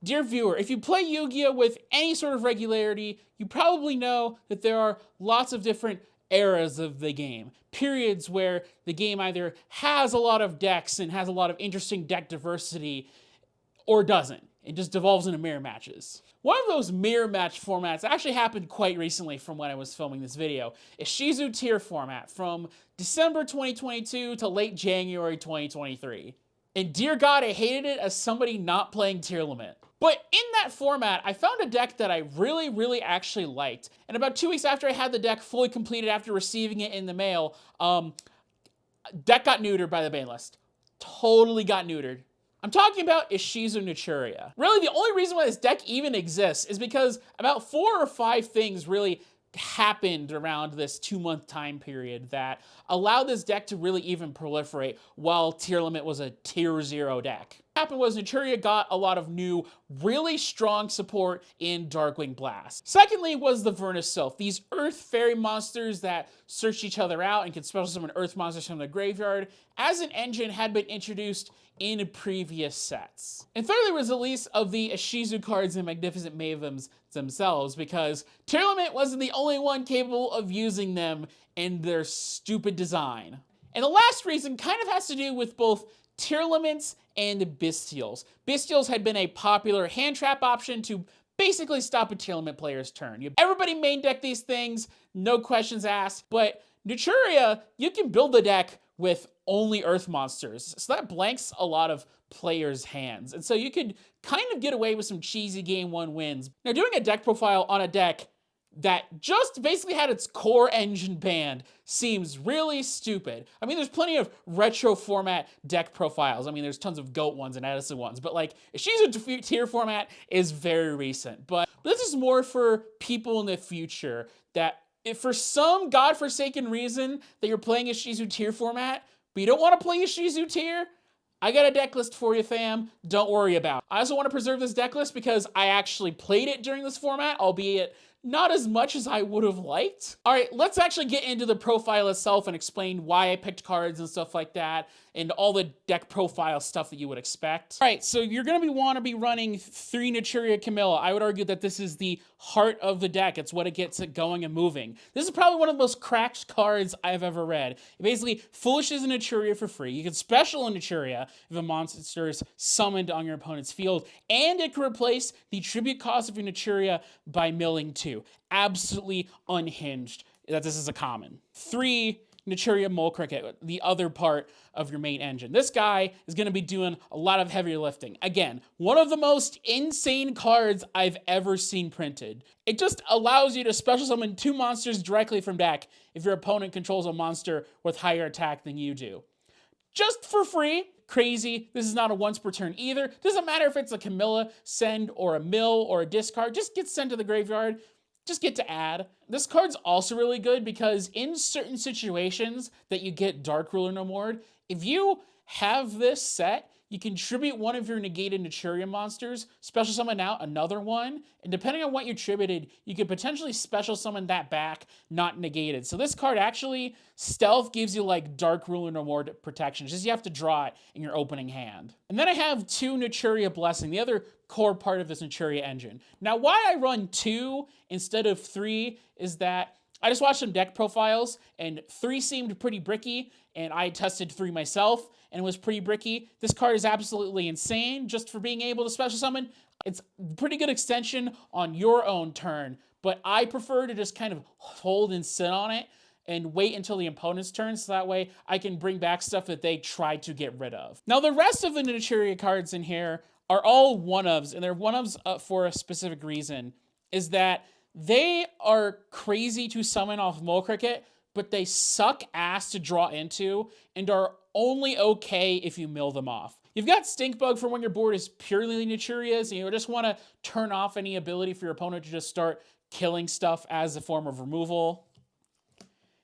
Dear viewer, if you play Yu-Gi-Oh! With any sort of regularity, you probably know that there are lots of different eras of the game. Periods where the game either has a lot of decks and has a lot of interesting deck diversity, or doesn't. It just devolves into mirror matches. One of those mirror match formats actually happened quite recently from when I was filming this video. Ishizu tier format from December 2022 to late January 2023. And dear God, I hated it as somebody not playing tier limit. But in that format, I found a deck that I really actually liked. And about 2 weeks after I had the deck fully completed after receiving it in the mail, deck got neutered by the ban list. Totally got neutered. I'm talking about Ishizu Naturia. Really, the only reason why this deck even exists is because about 4 or 5 things really happened around this 2-month time period that allowed this deck to really even proliferate while tier limit was a tier 0 deck. What happened was Naturia got a lot of new, really strong support in Darkwing Blast. Secondly was the Vernus Sylph, these Earth Fairy monsters that search each other out and can special summon Earth monsters from the graveyard, as an engine had been introduced in previous sets. And thirdly was the release of the Ishizu cards and Magnificent Mavens themselves, because tier limit wasn't the only one capable of using them in their stupid design. And the last reason kind of has to do with both tier limits and bestials. Bestials had been a popular hand trap option to basically stop a tier limit player's turn. Everybody main deck these things, no questions asked, but Naturia, you can build the deck with only Earth monsters, so that blanks a lot of players' hands, and so you could kind of get away with some cheesy game 1 wins. Now, doing a deck profile on a deck that just basically had its core engine banned seems really stupid. I mean, there's plenty of retro format deck profiles. I mean, there's tons of GOAT ones and Edison ones, but like, Ishizu tier format is very recent. But this is more for people in the future that if for some godforsaken reason that you're playing Ishizu tier format, but you don't want to play Ishizu tier, I got a deck list for you, fam. Don't worry about it. I also want to preserve this deck list because I actually played it during this format, albeit not as much as I would have liked. All right, let's actually get into the profile itself and explain why I picked cards and stuff like that, and all the deck profile stuff that you would expect. All right, so you're gonna want to be running 3 Naturia Camilla. I would argue that this is the heart of the deck. It's what it gets it going and moving. This is probably one of the most cracked cards I've ever read. It basically foolishes a Naturia for free. You can special a Naturia if a monster is summoned on your opponent's field, and it can replace the tribute cost of your Naturia by milling 2. Absolutely unhinged that this is a common. 3 Naturia Mole Cricket, the other part of your main engine. This guy is going to be doing a lot of heavy lifting. Again, one of the most insane cards I've ever seen printed. It just allows you to special summon 2 monsters directly from deck if your opponent controls a monster with higher attack than you do. Just for free. Crazy. This is not a once per turn either. Doesn't matter if it's a Camilla send or a mill or a discard. Just get sent to the graveyard. Just get to add. This card's also really good because in certain situations that you get Dark Ruler No More, if you have this set, you can tribute one of your negated Naturia monsters, special summon out another one, and depending on what you tributed, you could potentially special summon that back, not negated. So this card actually, stealth gives you like Dark Ruler No More protection, just you have to draw it in your opening hand. And then I have 2 Naturia Blessing, the other core part of this Naturia engine. Now, why I run 2 instead of 3 is that I just watched some deck profiles, and 3 seemed pretty bricky, and I tested 3 myself, and it was pretty bricky. This card is absolutely insane just for being able to special summon. It's a pretty good extension on your own turn, but I prefer to just kind of hold and sit on it and wait until the opponent's turn, so that way I can bring back stuff that they tried to get rid of. Now, the rest of the Naturia cards in here are all one-ofs, and they're one-ofs for a specific reason, is that they are crazy to summon off Mole Cricket, but they suck ass to draw into and are only okay if you mill them off. You've got Stinkbug for when your board is purely Naturias and you just want to turn off any ability for your opponent to just start killing stuff as a form of removal.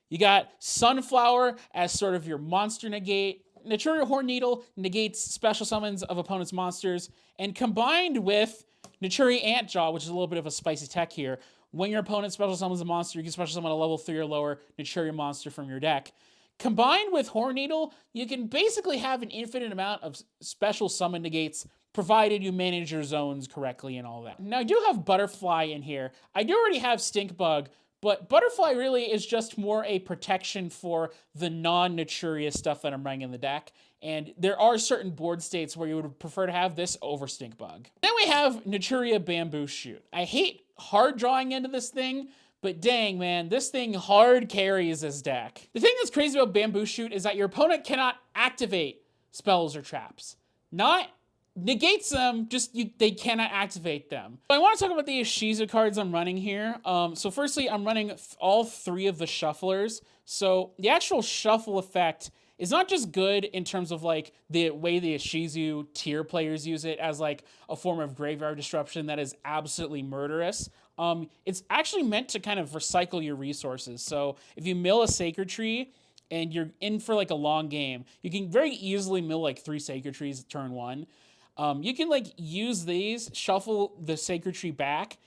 You got Sunflower as sort of your monster negate. Naturia Horn Needle negates special summons of opponent's monsters, and combined with Naturia Antjaw, which is a little bit of a spicy tech here, when your opponent special summons a monster, you can special summon a level 3 or lower Naturia monster from your deck. Combined with Horn Needle, you can basically have an infinite amount of special summon negates provided you manage your zones correctly and all that. Now, I do have Butterfly in here. I do already have Stink Bug, but Butterfly really is just more a protection for the non-Naturia stuff that I'm running in the deck. And there are certain board states where you would prefer to have this over Stink Bug. Then we have Naturia Bamboo Shoot. I hate hard drawing into this thing, but dang, man, this thing hard carries this deck. The thing that's crazy about Bamboo Shoot is that your opponent cannot activate spells or traps. Not negates them, just they cannot activate them. So I want to talk about the Ishizu cards I'm running here. So firstly, I'm running all 3 of the shufflers. So the actual shuffle effect is not just good in terms of like the way the Ishizu tier players use it as like a form of graveyard disruption that is absolutely murderous. It's actually meant to kind of recycle your resources. So if you mill a Sacred Tree and you're in for like a long game, you can very easily mill like 3 Sacred Trees turn 1. You can like use these, shuffle the Sacred Tree back,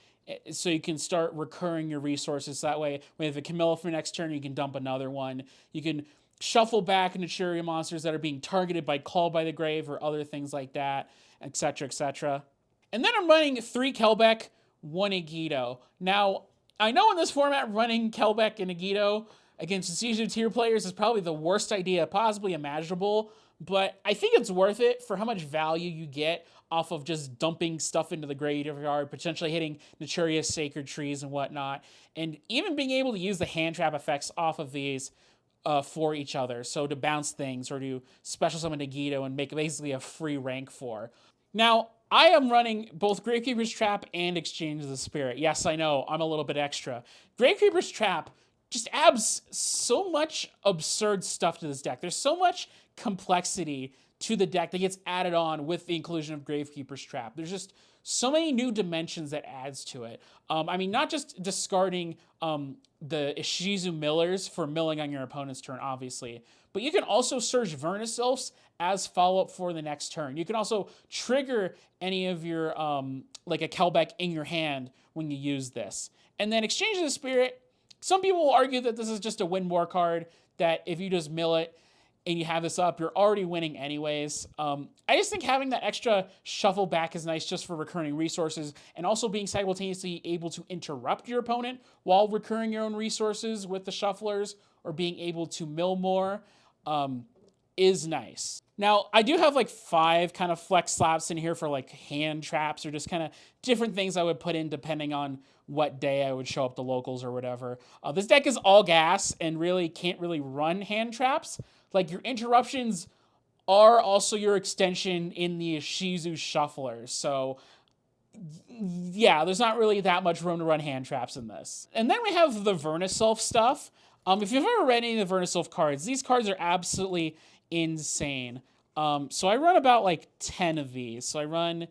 so you can start recurring your resources. That way, when you have a Camilla for next turn, you can dump another one. You can shuffle back Naturia monsters that are being targeted by Call by the Grave or other things like that, etc., etc. And then I'm running 3 Kelbeck, 1 Yugioh. Now, I know in this format, running Kelbeck and Yugioh against Ishizu tier players is probably the worst idea possibly imaginable, but I think it's worth it for how much value you get off of just dumping stuff into the graveyard, potentially hitting Naturia's Sacred Trees and whatnot, and even being able to use the hand trap effects off of these for each other. So to bounce things or to special summon Yugioh and make basically a free rank 4. Now, I am running both Gravekeeper's Trap and Exchange of the Spirit. Yes, I know, I'm a little bit extra. Gravekeeper's Trap just adds so much absurd stuff to this deck. There's so much complexity to the deck that gets added on with the inclusion of Gravekeeper's Trap. There's just so many new dimensions that adds to it. I mean, not just discarding the Ishizu Millers for milling on your opponent's turn, obviously, but you can also search Vernisylphs as follow-up for the next turn. You can also trigger any of your, like a Kelbeck in your hand when you use this. And then Exchange of the Spirit, some people will argue that this is just a win more card, that if you just mill it and you have this up, you're already winning anyways. I just think having that extra shuffle back is nice just for recurring resources, and also being simultaneously able to interrupt your opponent while recurring your own resources with the shufflers, or being able to mill more, is nice. Now, I do have like 5 kind of flex slaps in here for like hand traps or just kind of different things I would put in depending on what day I would show up the locals or whatever. This deck is all gas and really can't really run hand traps. Like, your interruptions are also your extension in the Ishizu shufflers. So yeah, there's not really that much room to run hand traps in this. And then we have the Vernisylph stuff. If you've ever read any of the Vernisylph cards, these cards are absolutely insane. So I run about like 10 of these. So I run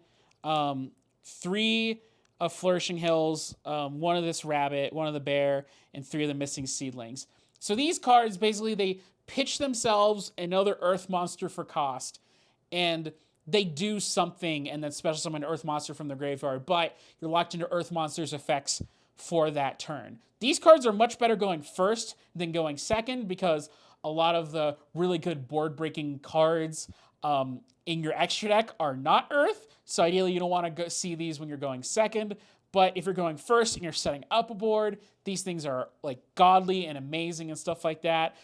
3 of Flourishing Hills, 1 of this rabbit, 1 of the bear, and 3 of the missing seedlings. So these cards, basically, they pitch themselves another earth monster for cost, and they do something and then special summon an earth monster from the graveyard, but you're locked into earth monsters effects for that turn. These cards are much better going first than going second, because a lot of the really good board breaking cards in your extra deck are not earth, so ideally you don't want to see these when you're going second. But if you're going first and you're setting up a board, these things are like godly and amazing and stuff like that.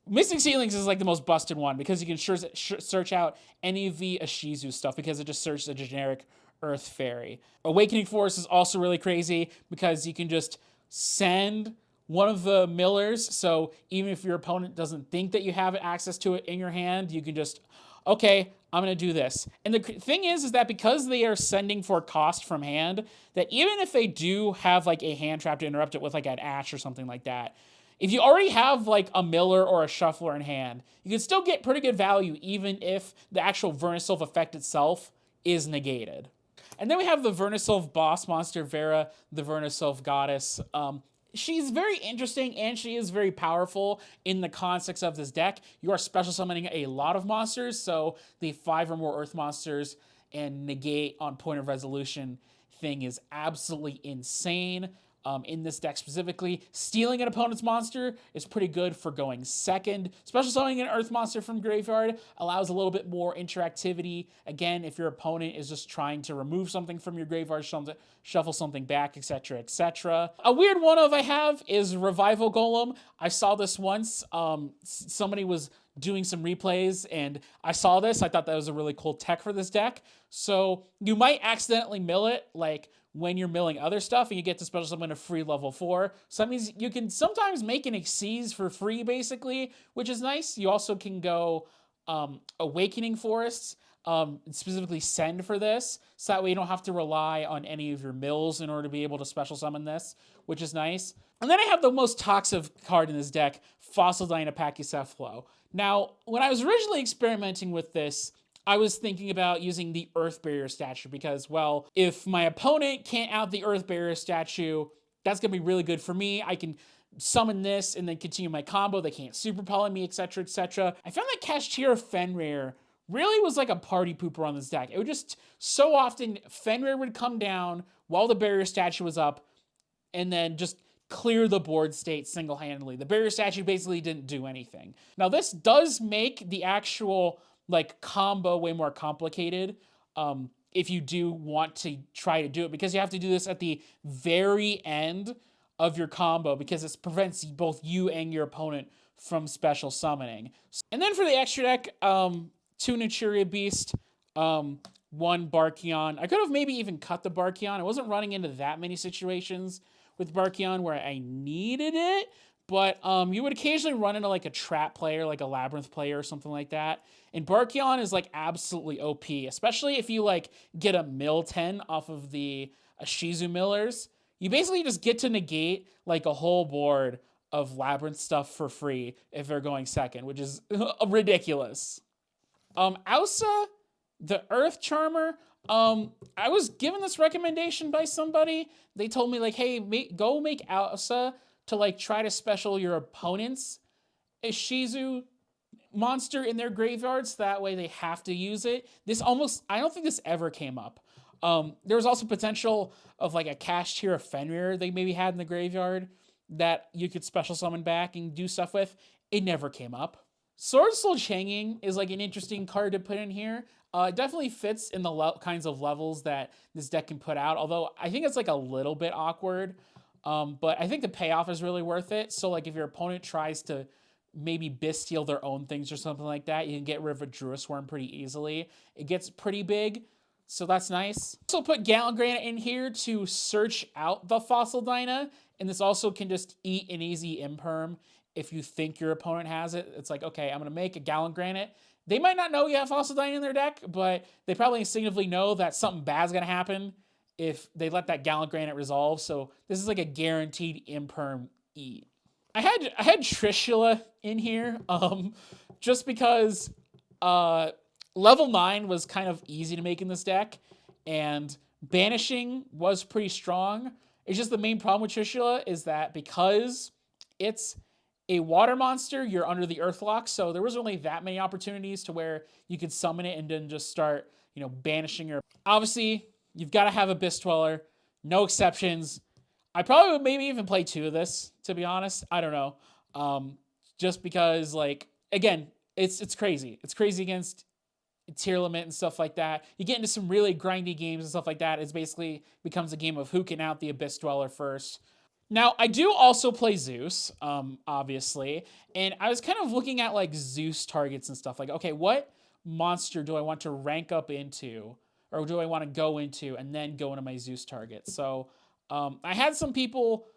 Missing Seedlings is like the most busted one, because you can search out any of the Ishizu stuff, because it just searches a generic Earth Fairy. Awakening Force is also really crazy, because you can just send one of the millers, so even if your opponent doesn't think that you have access to it in your hand, you can just, okay, I'm going to do this. And the thing is that because they are sending for cost from hand, that even if they do have like a hand trap to interrupt it with like an Ash or something like that, if you already have like a miller or a shuffler in hand, you can still get pretty good value even if the actual Vernisylph effect itself is negated. And then we have the Vernisylph boss monster, Vera, the Vernisylph goddess. She's very interesting, and she is very powerful in the context of this deck. You are special summoning a lot of monsters, so the 5 or more earth monsters and negate on point of resolution thing is absolutely insane. in this deck specifically. Stealing an opponent's monster is pretty good for going second. Special summoning an earth monster from graveyard allows a little bit more interactivity. Again, if your opponent is just trying to remove something from your graveyard, shuffle something back, etc., etc. A weird one of I have is Revival Golem. I saw this once. Somebody was doing some replays and I saw this. I thought that was a really cool tech for this deck. So you might accidentally mill it, like when you're milling other stuff, and you get to special summon a free level 4. So that means you can sometimes make an Xyz for free, basically, which is nice. You also can go Awakening Forests, specifically send for this, so that way you don't have to rely on any of your mills in order to be able to special summon this, which is nice. And then I have the most toxic card in this deck, Fossil Dynapachycephalo. Now, when I was originally experimenting with this, I was thinking about using the Earth Barrier statue because, well, if my opponent can't out the Earth Barrier statue, that's going to be really good for me. I can summon this and then continue my combo. They can't super poly me, etc., etc. I found that Kashtira Fenrir really was like a party pooper on this deck. It would just, so often, Fenrir would come down while the Barrier statue was up and then just clear the board state single-handedly. The Barrier statue basically didn't do anything. Now, this does make the actual like combo way more complicated if you do want to try to do it, because you have to do this at the very end of your combo because it prevents both you and your opponent from special summoning. And then for the extra deck, 2 Naturia Beast, 1 Barkion. I could have maybe even cut the Barkion. I wasn't running into that many situations with Barkion where I needed it, but you would occasionally run into like a trap player, like a Labyrinth player or something like that. And Barkion is like absolutely OP, especially if you like get a mill 10 off of the Ishizu Millers. You basically just get to negate like a whole board of Labyrinth stuff for free if they're going second, which is ridiculous. Ausa, the Earth Charmer, I was given this recommendation by somebody. They told me like, hey, go make Ausa to like try to special your opponent's Ishizu monster in their graveyards. That way they have to use it. I don't think this ever came up. There was also potential of like a Kashtira Fenrir they maybe had in the graveyard that you could special summon back and do stuff with. It never came up. Sword Soul Changing is like an interesting card to put in here. It definitely fits in the kinds of levels that this deck can put out, although I think it's like a little bit awkward. But I think the payoff is really worth it. So like if your opponent tries to maybe Bestial their own things or something like that, you can get rid of a Druid Swarm pretty easily. It gets pretty big, so that's nice. Also put Gallon Granite in here to search out the Fossil Dyna, and this also can just eat an easy imperm if you think your opponent has it. It's like, okay, I'm going to make a Gallon Granite. They might not know you have Fossil Dyna in their deck, but they probably instinctively know that something bad's going to happen if they let that Gallon Granite resolve. So this is like a guaranteed imperm eat. I had Trishula in here just because level 9 was kind of easy to make in this deck, and Banishing was pretty strong. It's just the main problem with Trishula is that because it's a water monster, you're under the Earth Lock, so there wasn't really that many opportunities to where you could summon it and then just start, banishing her. Obviously, you've got to have Abyss Dweller. No exceptions. I probably would maybe even play 2 of this, to be honest. I don't know. Just because, like, again, it's crazy. It's crazy against tier limit and stuff like that. You get into some really grindy games and stuff like that. It basically becomes a game of who can out the Abyss Dweller first. Now, I do also play Zeus, obviously, and I was kind of looking at, like, Zeus targets and stuff. Like, okay, what monster do I want to rank up into, or do I want to go into and then go into my Zeus target? So I had some people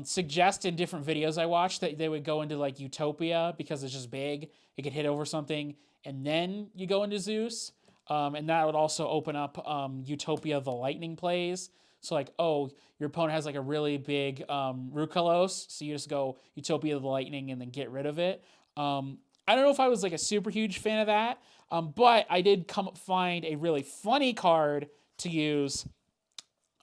suggest in different videos I watched that they would go into, like, Utopia because it's just big. It could hit over something, and then you go into Zeus, and that would also open up Utopia the Lightning plays. So, like, oh, your opponent has, like, a really big Rukalos, so you just go Utopia the Lightning and then get rid of it. I don't know if I was, like, a super huge fan of that, but I did find a really funny card to use.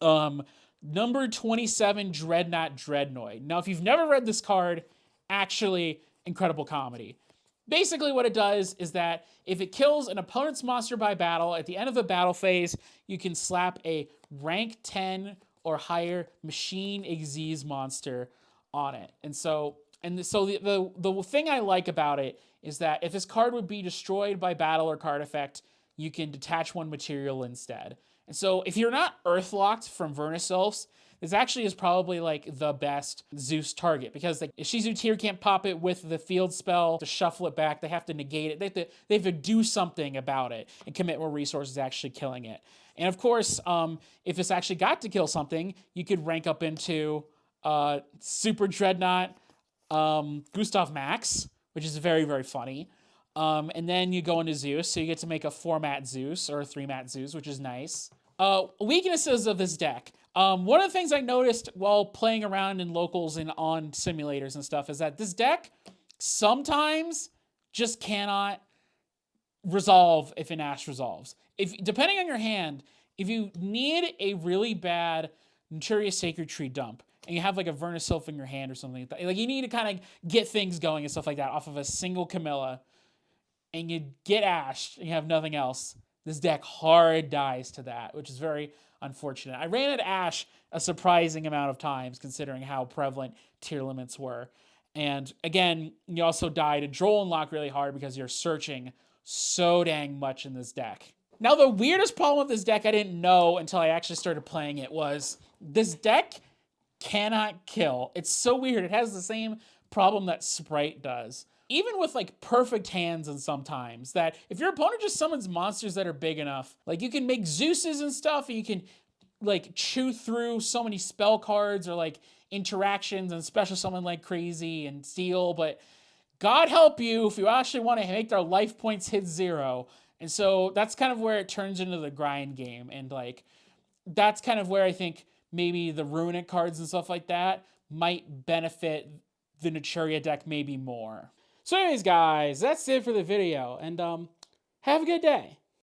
Number 27, Dreadnought Dreadnoid. Now, if you've never read this card, actually, incredible comedy. Basically, what it does is that if it kills an opponent's monster by battle, at the end of the battle phase, you can slap a rank 10 or higher Machine Xyz monster on it. And so the thing I like about it is that if this card would be destroyed by battle or card effect, you can detach one material instead. And so if you're not Earthlocked from Vernisylphs, this actually is probably like the best Zeus target, because like Ishizu Naturia can't pop it with the field spell to shuffle it back. They have to negate it. They have to do something about it and commit more resources to actually killing it. And of course, if this actually got to kill something, you could rank up into Super Dreadnought Gustav Max, which is very, very funny. And then you go into Zeus, so you get to make a 4-mat Zeus or a 3-mat Zeus, which is nice. Weaknesses of this deck. One of the things I noticed while playing around in locals and on simulators and stuff is that this deck sometimes just cannot resolve if an Ash resolves. Depending on your hand, if you need a really bad Naturia Sacred Tree dump, and you have like a Vernisylph in your hand or something like that, like you need to kind of get things going and stuff like that off of a single Camilla, and you get Ash and you have nothing else, this deck hard dies to that, which is very unfortunate. I ran at Ash a surprising amount of times considering how prevalent tier limits were. And again, you also die to Droll and Lock really hard because you're searching so dang much in this deck. Now, the weirdest problem with this deck I didn't know until I actually started playing it was this deck cannot kill. It's so weird. It has the same problem that Sprite does. Even with like perfect hands, and sometimes that if your opponent just summons monsters that are big enough, like you can make Zeuses and stuff, and you can like chew through so many spell cards or like interactions and special summon like crazy and steal, but God help you if you actually want to make their life points hit 0. And so that's kind of where it turns into the grind game, and like that's kind of where I think maybe the Runic cards and stuff like that might benefit the Naturia deck maybe more. So anyways, guys, that's it for the video, and have a good day.